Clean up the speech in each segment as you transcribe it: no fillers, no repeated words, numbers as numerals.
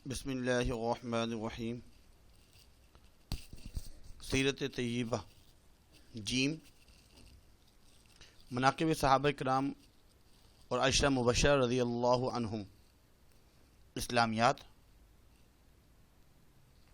بسم اللہ الرحمن الرحیم۔ سیرت طیبہ جیم، مناقب صحابہ کرام اور عشرہ مبشرہ رضی اللہ عنہم، اسلامیات،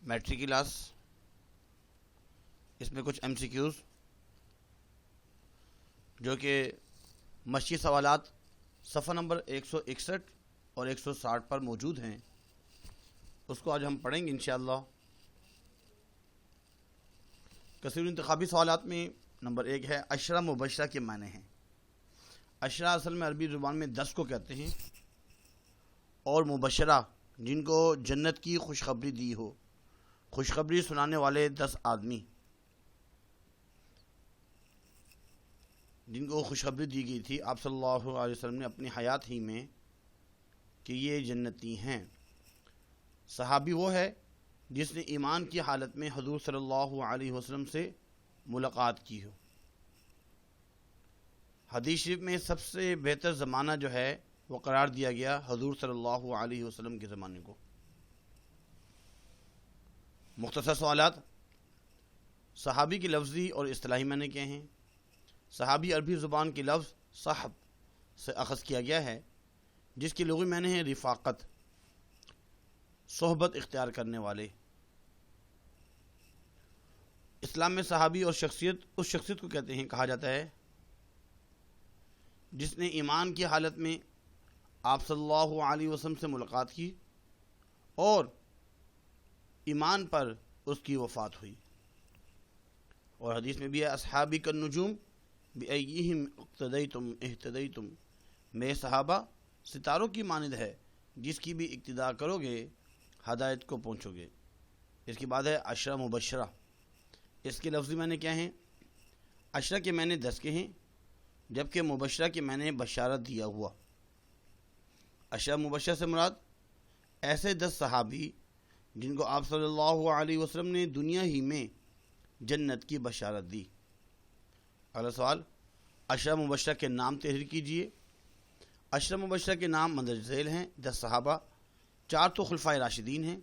میٹرک کلاس، اس میں کچھ MCQs جو کہ مشقی سوالات صفحہ نمبر 161 اور 160 پر موجود ہیں، اس کو آج ہم پڑھیں گے انشاءاللہ۔ کثیر انتخابی سوالات میں نمبر 1 ہے عشرہ مبشرہ کے معنی ہیں۔ عشرہ اصل میں عربی زبان میں 10 کو کہتے ہیں، اور مبشرہ جن کو جنت کی خوشخبری دی ہو، خوشخبری سنانے والے 10 آدمی جن کو خوشخبری دی گئی تھی آپ صلی اللہ علیہ وسلم نے اپنی حیات ہی میں کہ یہ جنتی ہیں۔ صحابی وہ ہے جس نے ایمان کی حالت میں حضور صلی اللہ علیہ وسلم سے ملاقات کی ہو۔ حدیث شریف میں سب سے بہتر زمانہ جو ہے وہ قرار دیا گیا حضور صلی اللہ علیہ وسلم کے زمانے کو۔ مختصر سوالات۔ صحابی کی لفظی اور اصطلاحی معنی کیا ہیں؟ صحابی عربی زبان کے لفظ صحب سے اخذ کیا گیا ہے، جس کی لغوی معنی ہے رفاقت، صحبت اختیار کرنے والے۔ اسلام میں صحابی اور شخصیت اس شخصیت کو کہتے ہیں، کہا جاتا ہے جس نے ایمان کی حالت میں آپ صلی اللہ علیہ وسلم سے ملاقات کی اور ایمان پر اس کی وفات ہوئی۔ اور حدیث میں بھی ہے اصحابی کالنجوم بأیہم اقتدیتم اہتدیتم، میرے صحابہ ستاروں کی مانند ہے، جس کی بھی اقتداء کرو گے ہدایت کو پہنچو گے۔ اس کے بعد ہے عشرہ مبشرہ۔ اس کے لفظی معنی کیا ہیں؟ عشرہ کے معنی 10 کے ہیں، جبکہ مبشرہ کے معنی بشارت دیا ہوا۔ عشرہ مبشرہ سے مراد ایسے 10 صحابی جن کو آپ صلی اللہ علیہ وسلم نے دنیا ہی میں جنت کی بشارت دی۔ اگلا سوال، عشرہ مبشرہ کے نام تحریر کیجئے۔ عشرہ مبشرہ کے نام مندرجہ ذیل ہیں۔ 10 صحابہ، 4 تو خلفائے راشدین ہیں،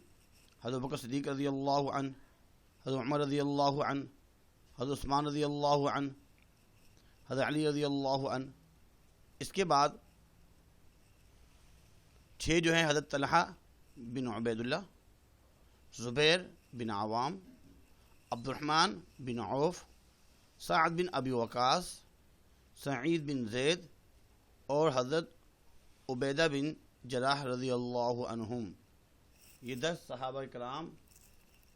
حضرت بکر صدیق رضی اللہ عنہ، حضرت عمر رضی اللہ عنہ، حضرت عثمان رضی اللہ عنہ، حضرت علی رضی اللہ عنہ۔ اس کے بعد 6 جو ہیں حضرت طلحہ بن عبید اللہ، زبیر بن عوام، عبد الرحمن بن عوف، سعد بن ابی وقاص، سعید بن زید اور حضرت عبیدہ بن جراح رضی اللہ عنہم۔ یہ 10 صحابہ کرام،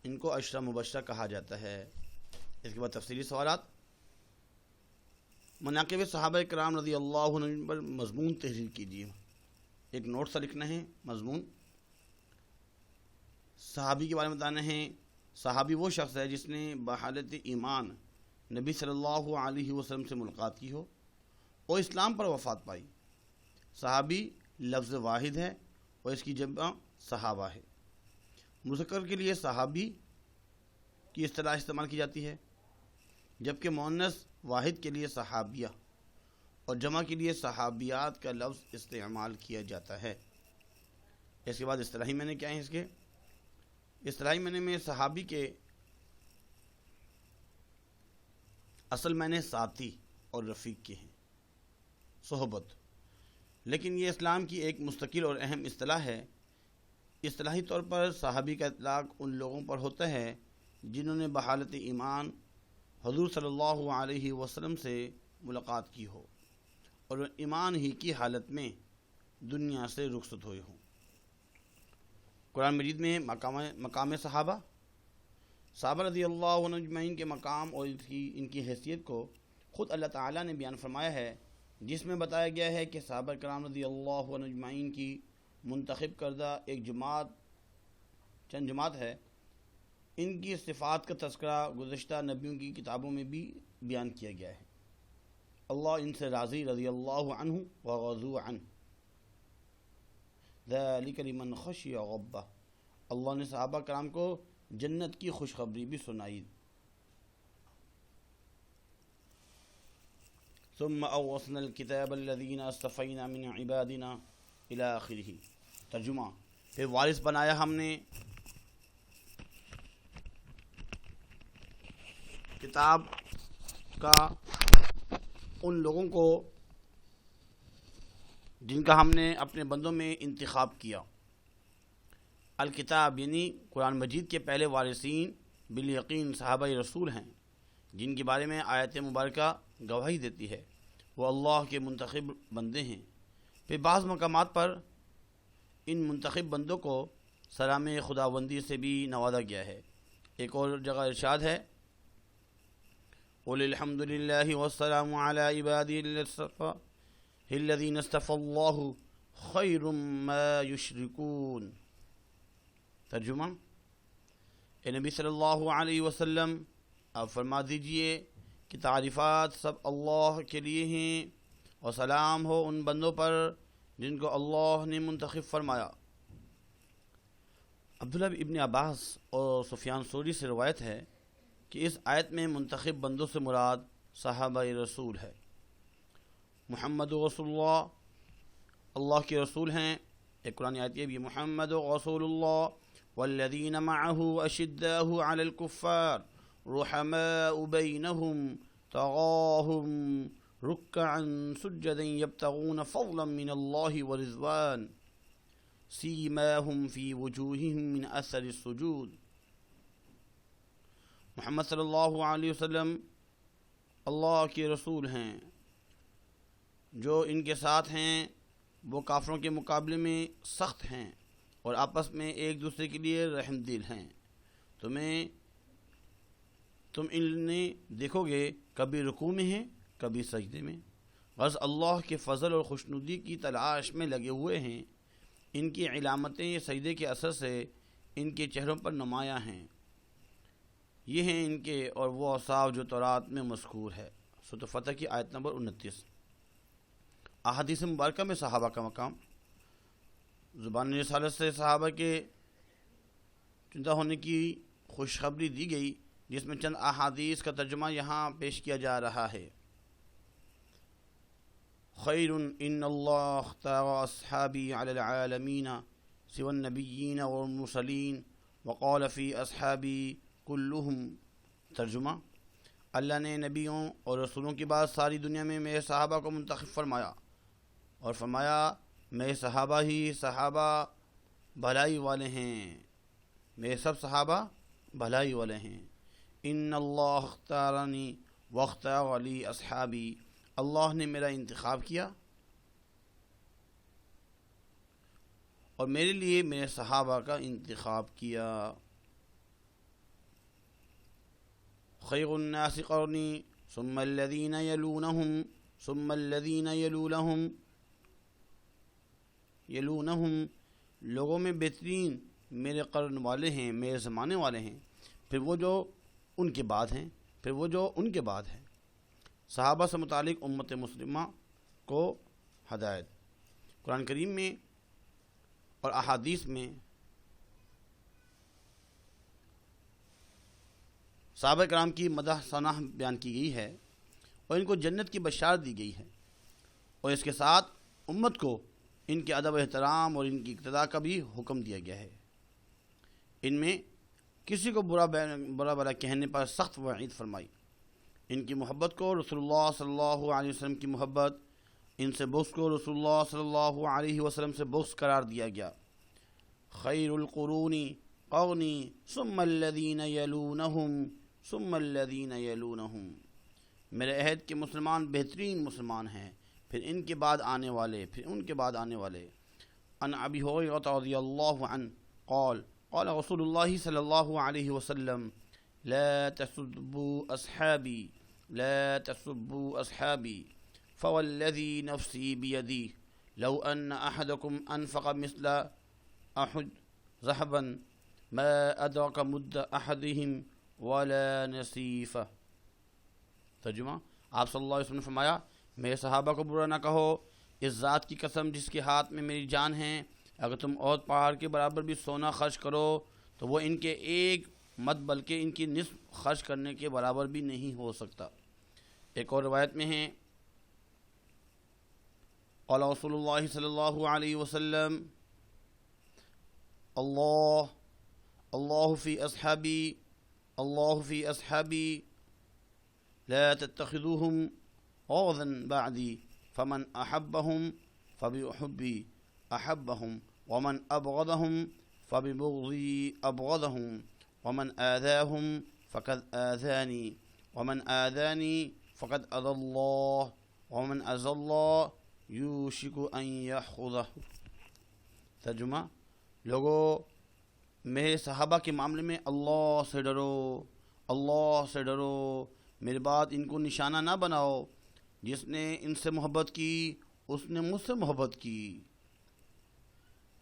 ان کو عشرہ مبشرہ کہا جاتا ہے۔ اس کے بعد تفصیلی سوالات۔ مناقب صحابہ کرام رضی اللہ عنہم پر مضمون تحریر کیجیے۔ ایک نوٹ سا لکھنا ہے مضمون۔ صحابی کے بارے میں بتانا ہے۔ صحابی وہ شخص ہے جس نے بحالت ایمان نبی صلی اللہ علیہ وسلم سے ملاقات کی ہو اور اسلام پر وفات پائی۔ صحابی لفظ واحد ہے اور اس کی جمع صحابہ ہے۔ مذکر کے لیے صحابی کی اصطلاح استعمال کی جاتی ہے، جبکہ مؤنث واحد کے لیے صحابیہ اور جمع کے لیے صحابیات کا لفظ استعمال کیا جاتا ہے۔ اس کے بعد اصطلاحی معنی کیا ہیں؟ اس کے اصطلاحی معنی میں صحابی کے اصل معنی ساتھی اور رفیق کے ہیں، صحبت، لیکن یہ اسلام کی ایک مستقل اور اہم اصطلاح ہے۔ اصطلاحی طور پر صحابی کا اطلاق ان لوگوں پر ہوتا ہے جنہوں نے بحالت ایمان حضور صلی اللہ علیہ وسلم سے ملاقات کی ہو اور ایمان ہی کی حالت میں دنیا سے رخصت ہوئے ہوں۔ قرآن مجید میں مقام صحابہ رضی اللہ عنہ اجمعین کے مقام اور ان کی حیثیت کو خود اللہ تعالیٰ نے بیان فرمایا ہے، جس میں بتایا گیا ہے کہ صحابہ کرام رضی اللہ عنہ اجمعین کی منتخب کردہ ایک چند جماعت ہے۔ ان کی صفات کا تذکرہ گزشتہ نبیوں کی کتابوں میں بھی بیان کیا گیا ہے۔ اللہ ان سے راضی رضی اللہ عنہ ورضوا عنہ، ذالک لمن خشی ربہ۔ اللہ نے صحابہ کرام کو جنت کی خوشخبری بھی سنائی۔ ثم اورثنا الكتاب الذین اصطفینا من عبادنا الی آخرہ۔ ترجمہ: پھر وارث بنایا ہم نے کتاب کا ان لوگوں کو جن کا ہم نے اپنے بندوں میں انتخاب کیا۔ الکتاب یعنی قرآن مجید کے پہلے وارثین بالیقین صحابہ رسول ہیں، جن کے بارے میں آیت مبارکہ گواہی دیتی ہے وہ اللہ کے منتخب بندے ہیں۔ پھر بعض مقامات پر ان منتخب بندوں کو سلام خداوندی سے بھی نوازا گیا ہے۔ ایک اور جگہ ارشاد ہے قُلِ الْحَمْدُ لِلَّهِ وَالسَّلَامُ عَلَىٰ عِبَادِهِ الَّذِينَ اصْطَفَى اللَّهُ خَيْرٌ مَّا يُشْرِكُونَ۔ ترجمہ: اے نبی صلی اللہ علیہ وسلم، آپ فرما دیجئے کہ تعریفات سب اللہ کے لیے ہیں اور سلام ہو ان بندوں پر جن کو اللہ نے منتخب فرمایا۔ عبداللہ ابن عباس اور سفیان ثوری سے روایت ہے کہ اس آیت میں منتخب بندوں سے مراد صحابہ رسول ہے۔ محمد رسول اللہ، اللہ کے رسول ہیں۔ ایک قرآن آیت یہ بھی محمد رسول اللہ والذین معه اشداء علی الکفار رحماء بینہم تراہم رکعا سجدا یبتغون فضلا من اللہ ورضوان سیماہم فی وجوہہم من اثر السجود۔ محمد صلی اللہ علیہ وسلم اللہ کے رسول ہیں، جو ان کے ساتھ ہیں وہ کافروں کے مقابلے میں سخت ہیں اور آپس میں ایک دوسرے کے لیے رحم دل ہیں۔ تم انہیں دیکھو گے کبھی رکوع میں ہیں کبھی سجدے میں، غرض اللہ کے فضل اور خوشنودی کی تلاش میں لگے ہوئے ہیں۔ ان کی علامتیں سجدے کے اثر سے ان کے چہروں پر نمایاں ہیں۔ یہ ہیں ان کے اور وہ اوصاف جو تورات میں مذکور ہے۔ سورۃ فتح کی آیت نمبر 29۔ احادیث مبارکہ میں صحابہ کا مقام۔ زبان رسالت سے صحابہ کے چندہ ہونے کی خوشخبری دی گئی، جس میں چند احادیث کا ترجمہ یہاں پیش کیا جا رہا ہے۔ خیر ان اللہ اختار اصحابی علی العالمین سوى النبیین والمرسلین وقال فی اصحابی کلہم۔ ترجمہ: اللہ نے نبیوں اور رسولوں کے بعد ساری دنیا میں میرے صحابہ کو منتخب فرمایا اور فرمایا میرے صحابہ ہی صحابہ بھلائی والے ہیں، میرے سب صحابہ بھلائی والے ہیں۔ ان اللہ اختارنی واختار علی اصحابی، اللہ نے میرا انتخاب کیا اور میرے لیے میرے صحابہ کا انتخاب کیا۔ خیر الناس قرنی ثم الذین یلونہم ثم الذین یلونہم، لوگوں میں بہترین میرے قرن والے ہیں، میرے زمانے والے ہیں، پھر وہ جو ان کے بعد ہیں، پھر وہ جو ان کے بعد ہیں۔ صحابہ سے متعلق امت مسلمہ کو ہدایت۔ قرآن کریم میں اور احادیث میں صحابہ کرام کی مدح ثنا بیان کی گئی ہے اور ان کو جنت کی بشارت دی گئی ہے، اور اس کے ساتھ امت کو ان کے ادب و احترام اور ان کی اقتداء کا بھی حکم دیا گیا ہے۔ ان میں کسی کو برا کہنے پر سخت وعید فرمائی۔ ان کی محبت کو رسول اللہ صلی اللہ علیہ وسلم کی محبت، ان سے بغض کو رسول اللہ صلی اللہ علیہ وسلم سے بغض قرار دیا گیا۔ خیر القرون قرنی ثم الذین یلونہم ثم الذین یلونہم، میرے عہد کے مسلمان بہترین مسلمان ہیں، پھر ان کے بعد آنے والے، پھر ان کے بعد آنے والے۔ عن ابی ہریرہ رضی اللہ عنہ قال قال رسول اللہ صلی اللہ علیہ وسلم لا تسبوا اصحابی لا تسبوا اصحابی فوالذی نفسی بیدی لو ان احدکم انفق مثل احد ذهبا ما ادرک مد احدهم ولا نصیفہ۔ ترجمہ: آپ صلی اللہ علیہ وسلم نے فرمایا میرے صحابہ کو برا نہ کہو، اس ذات کی قسم جس کے ہاتھ میں میری جان ہے، اگر تم احد پہاڑ کے برابر بھی سونا خرچ کرو تو وہ ان کے ایک مت بلکہ ان کی نصف خرچ کرنے کے برابر بھی نہیں ہو سکتا۔ ایک اور روایت میں ہے قال رسول اللہ صلی اللہ علیہ وسلم اللہ اللہ فی اصحابی اللہ فی اصحابی لا تتخذوهم غرضا بعدی فمن احبهم فبحبی احبهم ومن ابغضهم فببغضی ابغضهم ومن آذاهم فقد آذانی ومن آذانی فقد أذى الله ومن أذى الله يوشك أن يأخذه۔ ترجمہ، لوگوں میرے صحابہ کے معاملے میں اللہ سے ڈرو، اللہ سے ڈرو، میرے بعد ان کو نشانہ نہ بناؤ۔ جس نے ان سے محبت کی اس نے مجھ سے محبت کی،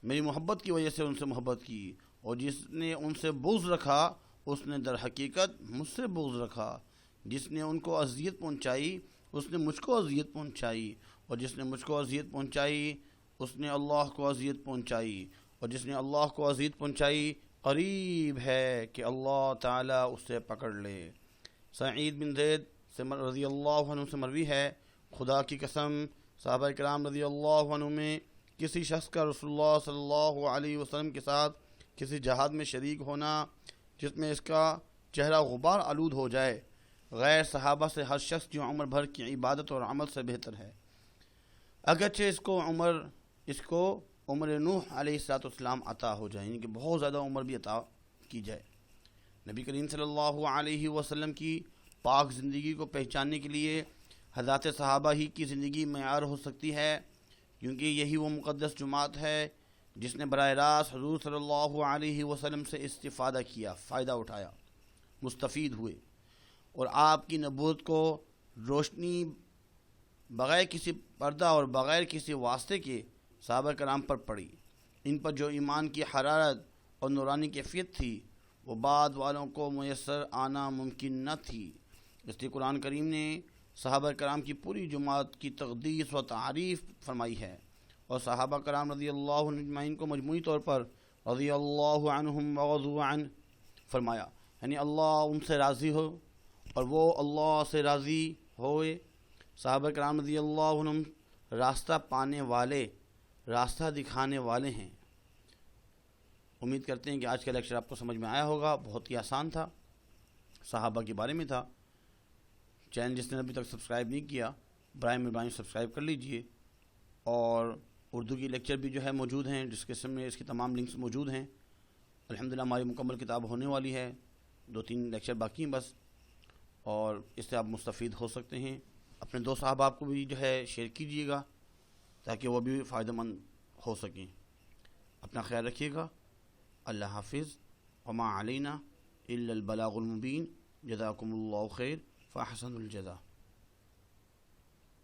میری محبت کی وجہ سے ان سے محبت کی، اور جس نے ان سے بغض رکھا اس نے در حقیقت مجھ سے بغض رکھا۔ جس نے ان کو اذیت پہنچائی اس نے مجھ کو اذیت پہنچائی، اور جس نے مجھ کو اذیت پہنچائی اس نے اللہ کو اذیت پہنچائی، اور جس نے اللہ کو اذیت پہنچائی قریب ہے کہ اللہ تعالیٰ اسے پکڑ لے۔ سعید بن زید رضی اللہ عنہ سے مروی ہے، خدا کی قسم صحابہ کرام رضی اللہ عنہ میں کسی شخص کا رسول اللہ صلی اللہ علیہ وسلم کے ساتھ کسی جہاد میں شریک ہونا جس میں اس کا چہرہ غبار آلود ہو جائے، غیر صحابہ سے ہر شخص جو عمر بھر کی عبادت اور عمل سے بہتر ہے، اگرچہ اس کو عمر نوح علیہ السلام عطا ہو جائے، یعنی کہ بہت زیادہ عمر بھی عطا کی جائے۔ نبی کریم صلی اللہ علیہ وسلم کی پاک زندگی کو پہچاننے کے لیے حضرات صحابہ ہی کی زندگی معیار ہو سکتی ہے، کیونکہ یہی وہ مقدس جماعت ہے جس نے براہ راست حضور صلی اللہ علیہ وسلم سے استفادہ کیا، فائدہ اٹھایا، مستفید ہوئے، اور آپ کی نبوت کو روشنی بغیر کسی پردہ اور بغیر کسی واسطے کے صحابہ کرام پر پڑی۔ ان پر جو ایمان کی حرارت اور نورانی کیفیت تھی وہ بعد والوں کو میسر آنا ممکن نہ تھی۔ اس لیے قرآن کریم نے صحابہ کرام کی پوری جماعت کی تقدیس و تعریف فرمائی ہے، اور صحابہ کرام رضی اللہ عنہ اجمعین کو مجموعی طور پر رضی اللہ عنہم ورضوا عنہ فرمایا، یعنی اللہ ان سے راضی ہو اور وہ اللہ سے راضی ہوئے۔ صحابہ کرام رضی اللہ عنہم راستہ پانے والے، راستہ دکھانے والے ہیں۔ امید کرتے ہیں کہ آج کا لیکچر آپ کو سمجھ میں آیا ہوگا، بہت ہی آسان تھا، صحابہ کے بارے میں تھا۔ چینل جس نے ابھی تک سبسکرائب نہیں کیا برائے مہربانی سبسکرائب کر لیجئے، اور اردو کی لیکچر بھی جو ہے موجود ہیں، ڈسکرپشن میں اس کی تمام لنکس موجود ہیں۔ الحمدللہ ہماری مکمل کتاب ہونے والی ہے، 2-3 لیکچر باقی ہیں بس، اور اس سے آپ مستفید ہو سکتے ہیں۔ اپنے دوست احباب کو بھی جو ہے شیئر کیجیے گا تاکہ وہ بھی فائدہ مند ہو سکیں۔ اپنا خیال رکھیے گا۔ اللہ حافظ۔ وما علینا الا البلاغ المبین۔ جزاکم اللہ خیر فاحسن الجزا۔